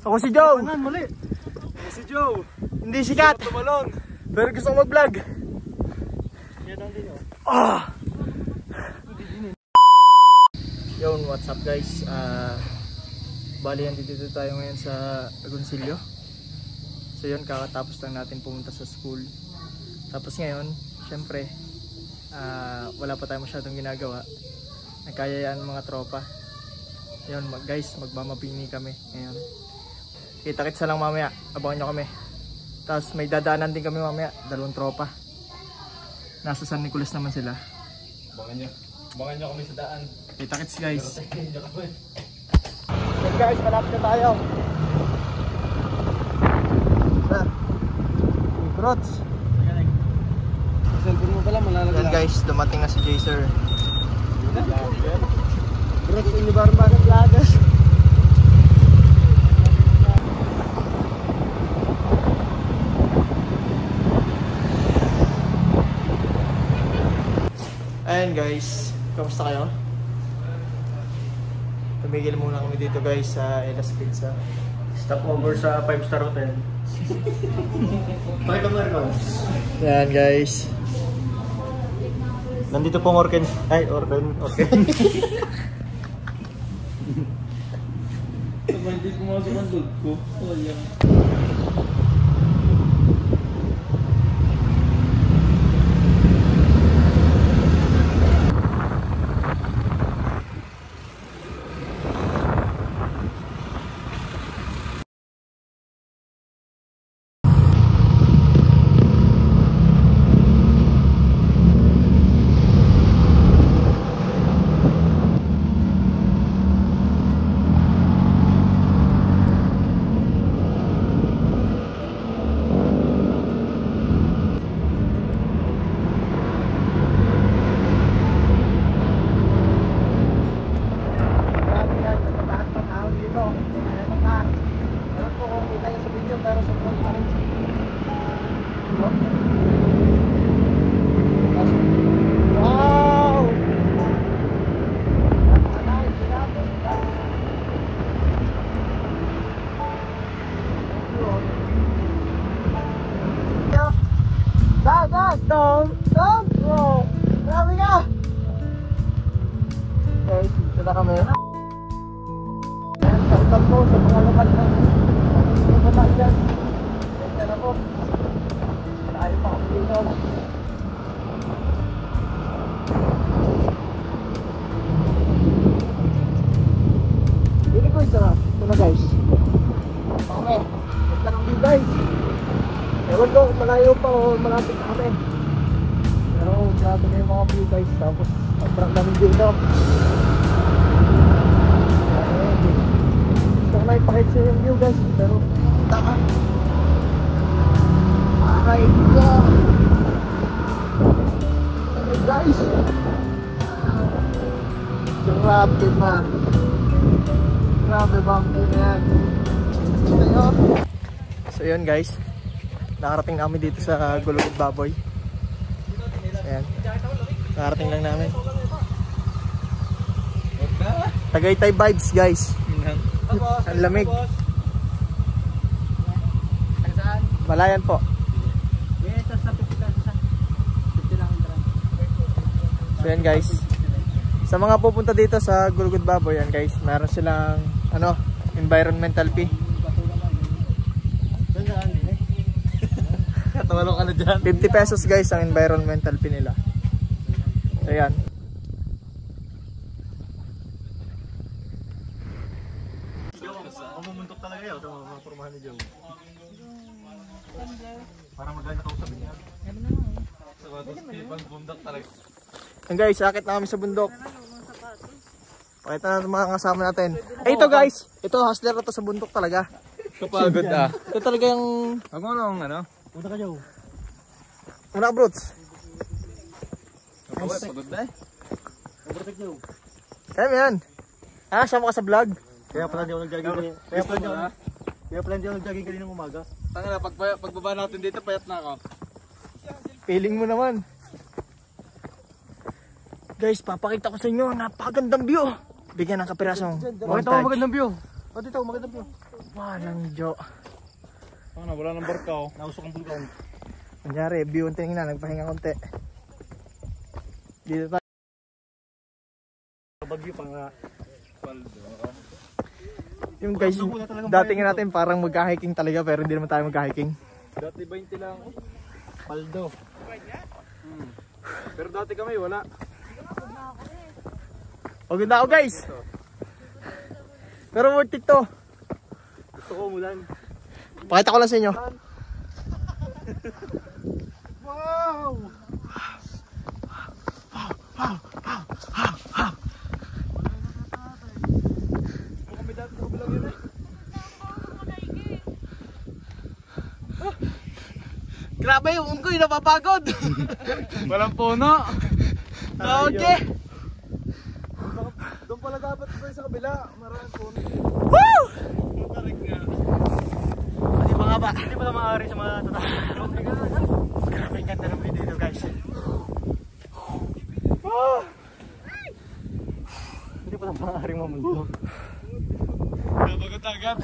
Ako si Joe. Mali. Si Joe. Hindi sikat. Tumalon. Pero gusto ko mag-vlog. Yun, what's up guys? Bali yan, dito tayo ngayon sa Agoncillo. So yun, kakatapos lang natin pumunta sa school. Tapos ngayon, syempre, wala pa tayo masyadong ginagawa. Nagkayayaan mga tropa. Yun guys, magmamapini kami ngayon. Kita-kitsa lang mamaya, abangan nyo kami. Tapos may dadaanan din kami mamaya, 2 tropa. Nasa San Nicolas naman sila. Abangan nyo kami sa daan. Kita-kits guys. Yan guys, malapit na tayo. Crots. Cellphone mo pala malalagay. Yan guys, dumating na si Jaser. Crots, ini barba ng lagas. Ayan guys, kamusta kayo? Tumigil muna kami dito guys sa Elas Pizza. Stop over sa 5-star hotel. Pakita mo rin. Ayan guys. Nandito pong Orken. Ay, Orken. Hindi pumasok ang dog ko. Bro! Grabe ka! Okay, dito na kami. Ayan, shoutout po sa mga lokal na bata dyan. Ayan na po. Tayo pa kami dito. Dili ko isa na. Ito na guys. Okay. Ito lang din guys. Ewan ko, malayo pa o malapit na kami. Pero grabe na yung mga view guys. Tapos sobrang daming dito. Gusto ko na ipakita sa yung view guys. Pero tama. Aray ko. Okay guys. Grabe man. Grabe bang yan. So yun guys. Nakarating kami dito sa Gulugod Baboy. Ayan. Nakarating lang namin. Tagaytay vibes guys. Ang lamig. Malayan po. So yan guys. Sa mga pupunta dito sa Gulugod Baboy, yan guys, meron silang environmental fee. Tawalong ka na dyan. 50 pesos guys ang environmental fee nila. So yan. Ako mumuntok talaga yun. Ito mga formahan ni Joe. Para maganda ka usapin niya. Sa mga bundok talaga. Yan guys, akit na kami sa bundok. Pakita natin mga kasama natin. Ay ito guys, ito hustler na to sa bundok talaga. Kapagod ah. Ito talaga yung... Ako nung ano? Punta ka Joe. Una ka broods. Pagod na eh. Kaya mo yan. Sama ka sa vlog. Kaya pala hindi ako nag-jogging kanina. Kaya pala hindi ako nag-jogging kanina ng umaga. Tanga na, pagbaba natin dito, payat na ako. Feeling mo naman. Guys, papakita ko sa inyo, napakagandang view. Bigyan ng kapirasong Makita mo magandang view. O dito, magandang view. Walang Jo. Ano, wala nang barkaw. Nausok ang bulkang. Nangyari, view ang tingin na, nagpahinga konti. Dito tayo. Bagyo pa nga. Paldo. Yung guys, dating natin parang magka-hiking talaga pero hindi naman tayo magka-hiking. Dati 20 lang. Paldo. Pero dati kami wala. Pagod na ako guys. Pero worth it to. Gusto ko umulan. Pakita ko lang sa inyo. Wow! Kami dati sa kabilang yun eh. Grabe yung unggoy, napapagod. Walang puno. Okay. Doon pala dapat tayo sa kabila. Maraming puno. Woo! Tarik nga. Hindi pa nga ba? Hindi pala maaari sa mga tatak. Grabe yung ganda ng video dito guys. Hindi pala maaari mamundok. Napagod agad.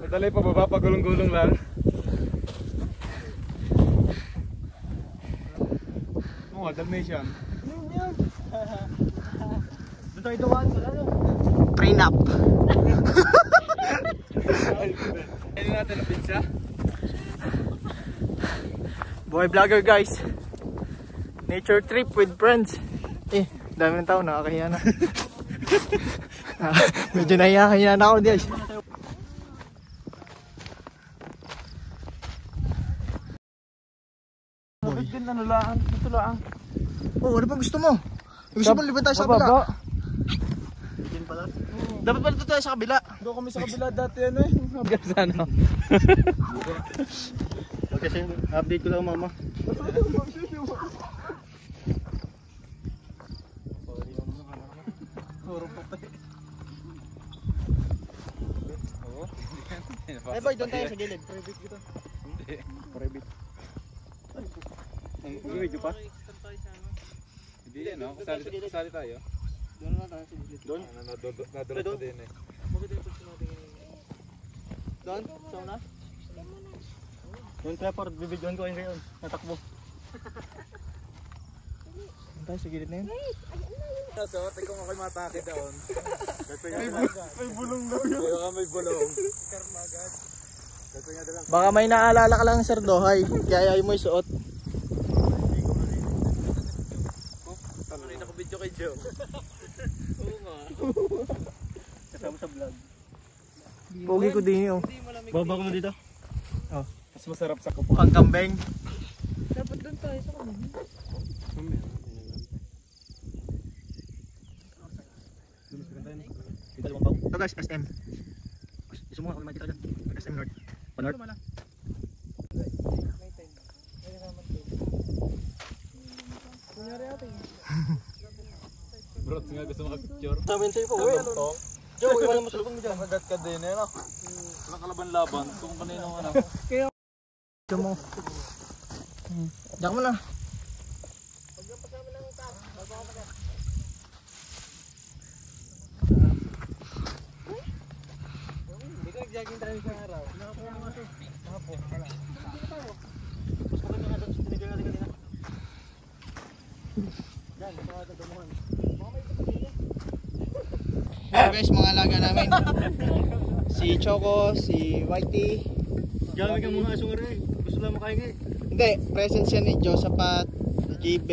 Madali pa baba, pagulong-gulong lang. Oo, Dalmatian. Doon tayo dumaan. Prenup. Ano natin ang pizza? Boy vlogger guys. Nature trip with friends. Dami ng tao, nakakahiya na. Medyo nahiya na ako guys. Bakit din ano lang? Ito lang. Oh, ano bang gusto mo? Gusto mo libat tayo sa kabila? Din pala. Dapat pala ito tayo sa kabila. Doon kami sa kabila dati ano eh. Sana. Kasi update ko lang mama. Ay boy, doon tayo sa gilid. Private kita. Hindi. Private. Ang video pa? Hindi yan, no? Kasali tayo. Doon na tayo sa gilid. Doon? Nadurot pa din eh. Doon? Saan na? Doon kaya para bibidyohan ko ngayon. Natakbo. Doon tayo sa gilid na yun. So, tingkong ako'y matake doon. May bulong daw yun. Kaya ka may bulong. Baka may naalala ka lang Sir Dohay. Kaya ayaw mo isuot. Tuloy na ko video kay Joe. Oo nga. Kasama sa vlog. Pogi ko din yun. Baba ko na dito. Oh. Mas masarap sa kupo. Pangkambeng. Dapat doon tayo sa kanila. Dito lumang Ito guys, SM. Gusto mo nga kung makikita dyan. SM North. Panort? Kunyari ate. Bro, nga gusto makapicture. Sabihin sa'yo po. Uy, ano? Joe, iwanan mo sa lubong mo dyan. Kagat ka din eh, no? Walang kalaban-laban. Kung kanino ano. Ito mo. Diyan mo na. Dito nag-jogging tayo sa araw. Nakapuha nga ito. Nakapuha. Wala. Mas maganda nga doon sa tinigil natin kanina. Yan, ito nga ito tumuhan. Hello guys, mga alaga namin. Si Choco, si Whitey. Gamit ka mga asong rin. Gusto lang makahingi. Hindi, presence yan ni Josapat, JB,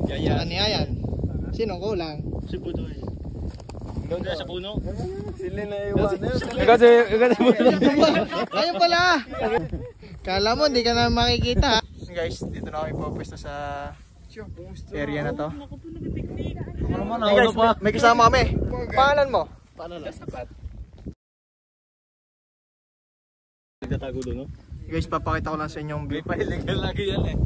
tsaka ni Ayan. Sino kulang? Si Puto eh. Doon tayo sa puno. Sili na iwan. Kasi ayun pala. Kala mo hindi ka na makikita. Guys, dito na kami pupwesto sa area na to. Ano naman, Hey guys, may kasama kami. Pangalan mo? Paano lang? Nagtatago doon, no? Guys, papakita ko lang sa inyo yung view. Illegal lagi yan eh.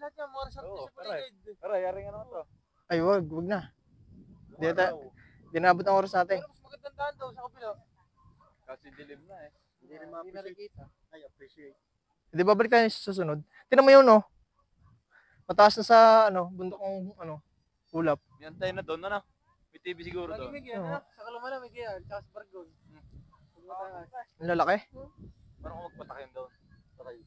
Lahat yan, mga resort Oo, sa paligid. Aray, yari nga naman to. Ay, wag na. Di naabot ang oras natin. Mas magandang daan daw sa kapila. Kasi dilim na eh. Hindi na ma-appreciate. Ay, appreciate. Di ba balik tayo sa susunod? Tingnan mo yun, no? Mataas na sa, bundok ng, ulap. Yan tayo na doon, ano? May TV siguro doon. Sa Kalumana, may kaya. Tsaka sa Bargon. Ang lalaki. Parang kung magpatakin doon. Patay.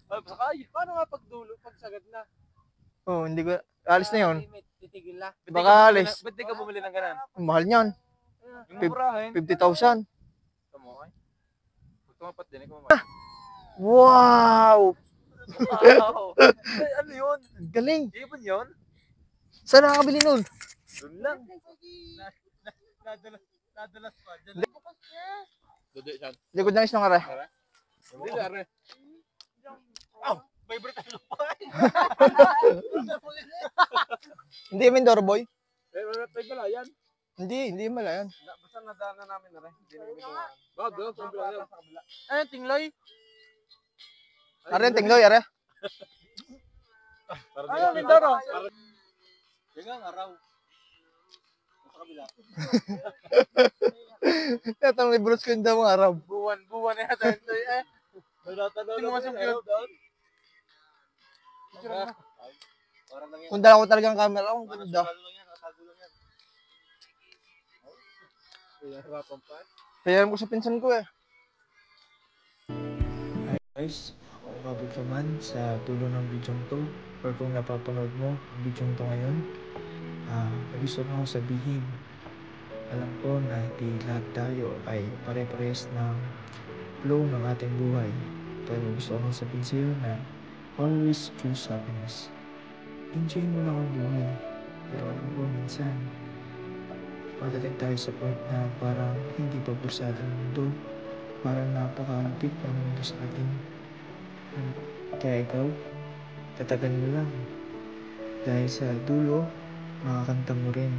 Ay, pasakay. Paano nga pagdulo, pagsagad na? Oo, hindi ko, alis na yun. Titigil na. Baka alis. Ba't di ka bumili ng ganan? Ang mahal niyan. Yung murahin. 50,000. Tamo, ay. Huwag tumapat din, ikaw mamay. Wow! Wow! Ay, ano yun? Ang galing. Ibon yun? Saan nakakabili nun? Doon lang. Nadalas pa. Dede siya. Likod ng isang are. Hindi, are. Aw! Vibrate ang lupa. Hindi yung Mindoro boy. May pala yan. Hindi mala yan. Basta nadaanan namin na rin. Hindi namin gawa. Bakit doon? Sa kabila. Ano, tingloy? Are yung tingloy, are. Ano, Mindoro? Yung nga, araw. Sa kabila. Tatanong ni Bruce ko yung daw mga Arab. Buwan na yata. Tingnan mo sa view. Parang lang yan. Kung dala ko talaga ang camera, ang ganda. Nakasago lang yan. Hirapan pa. Kaya ko sa pinsan ko eh. Hi guys, kung mabig ka man sa dulo ng video to or kung napapanood mo ang video to ngayon, gusto ko akong sabihin, alam ko na di lahat tayo ay pare-pares ng flow ng ating buhay, pero gusto akong sabihin sa'yo na always choose happiness. Enjoy mo lang ang buhay, pero alam ko minsan pagdating tayo sa point na parang hindi pa bursado ang mundo, parang napakahapit ng mundo sa atin. Kaya ikaw, tatagan mo lang. Dahil sa dulo, makakanta mo rin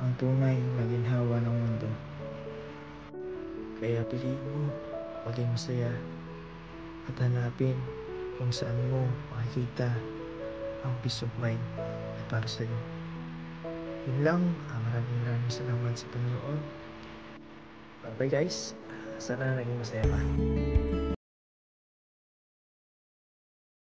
ang tunay na ginhawa ng mundo. Kaya piliin mo, maging masaya at hanapin kung saan mo makikita ang peace of mind na para sa'yo. Yun lang, maraming salamat sa panonood. Bye guys, sana naging masaya ka.